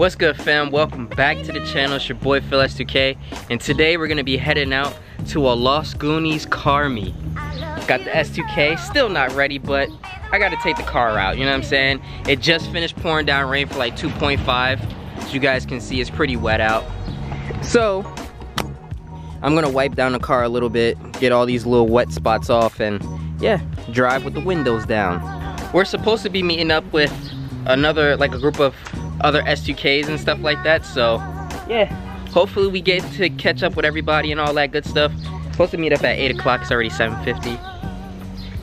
What's good, fam? Welcome back to the channel. It's your boy Phil S2K, and today we're gonna be heading out to a Los Goonies car meet. Got the S2K, still not ready, but I gotta take the car out, you know what I'm saying? It just finished pouring down rain for like 2.5. As you guys can see, it's pretty wet out. So, I'm gonna wipe down the car a little bit, get all these little wet spots off, and yeah, drive with the windows down. We're supposed to be meeting up with another, like a group of other S2Ks and stuff like that, so yeah, hopefully we get to catch up with everybody and all that good stuff. Supposed to meet up at 8 o'clock, it's already 7:50,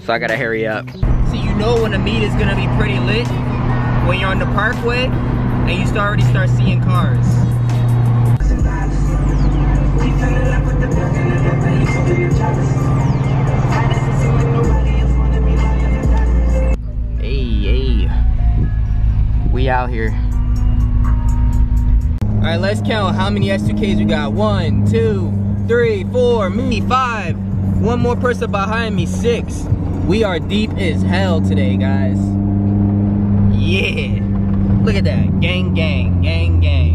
so I gotta hurry up. So you know when the meet is gonna be pretty lit, when you're on the parkway and you already start seeing cars. Hey, we out here. Alright, let's count how many S2Ks we got. 1, 2, 3, 4, me, 5. One more person behind me, 6. We are deep as hell today, guys. Yeah. Look at that. Gang, gang, gang, gang.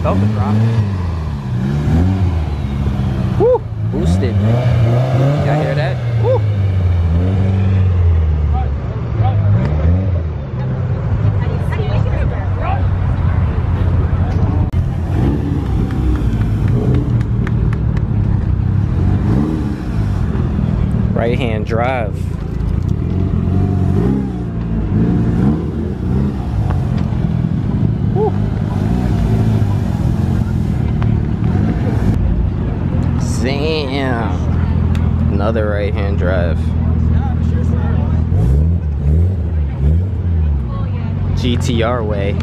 Felt the drop. Woo! Boosted. Y'all hear that? Woo! Right hand drive. Woo! Damn. Another right-hand drive. GTR way.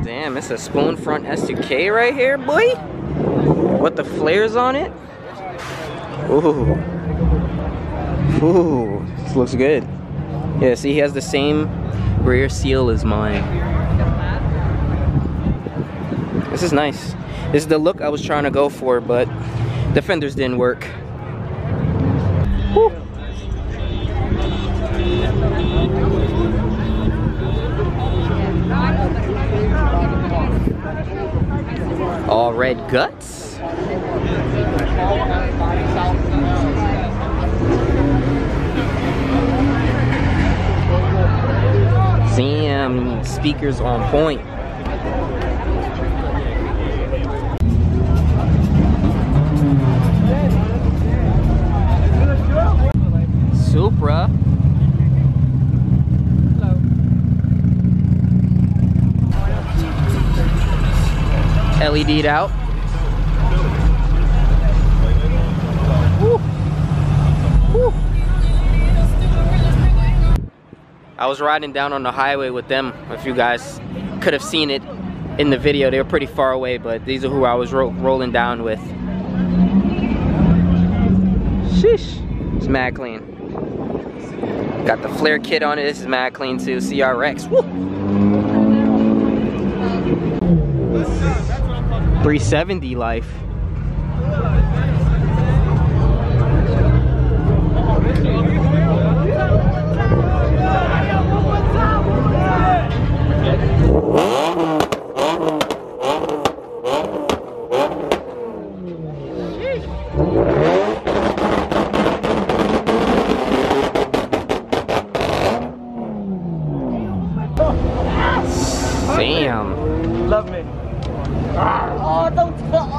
Damn, it's a spoon front S2K right here, boy. With the flares on it. Ooh. Ooh, this looks good. Yeah, see, he has the same rear seal as mine. This is nice. This is the look I was trying to go for, but the fenders didn't work. Woo. All red guts. Damn, speakers on point. Supra. LED'd out. Woo. Woo. I was riding down on the highway with them. If you guys could have seen it in the video, they were pretty far away, but these are who I was rolling down with. Sheesh. It's mad clean. Got the flare kit on it. This is mad clean too. CRX. Woo! 370 life. Damn. Love me. Oh, don't tell.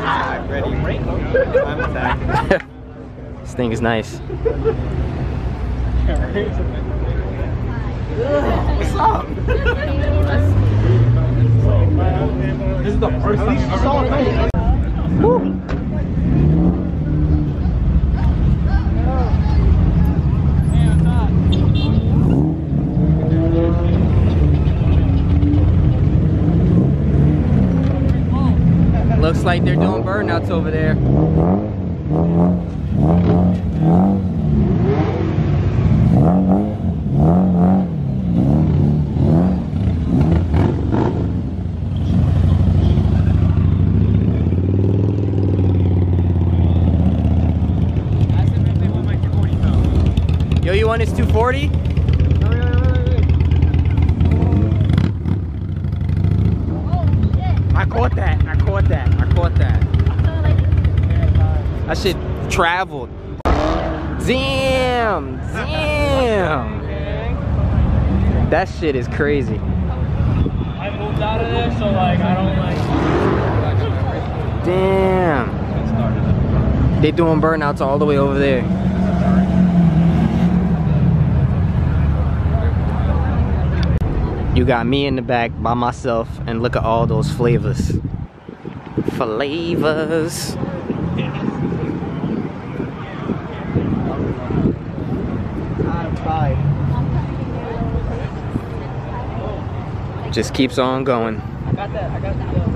I'm ready. I'm attacked. This thing is nice. What's up? This is the first time you saw it. Looks like they're doing burnouts over there. Yo, you want his 240? I caught that. I caught that. I caught that. That shit traveled. Damn. Damn. That shit is crazy. I moved out of there, so like I don't like. Damn. They doing burnouts all the way over there. You got me in the back by myself, and look at all those flavors. Flavors. Just keeps on going. I got that.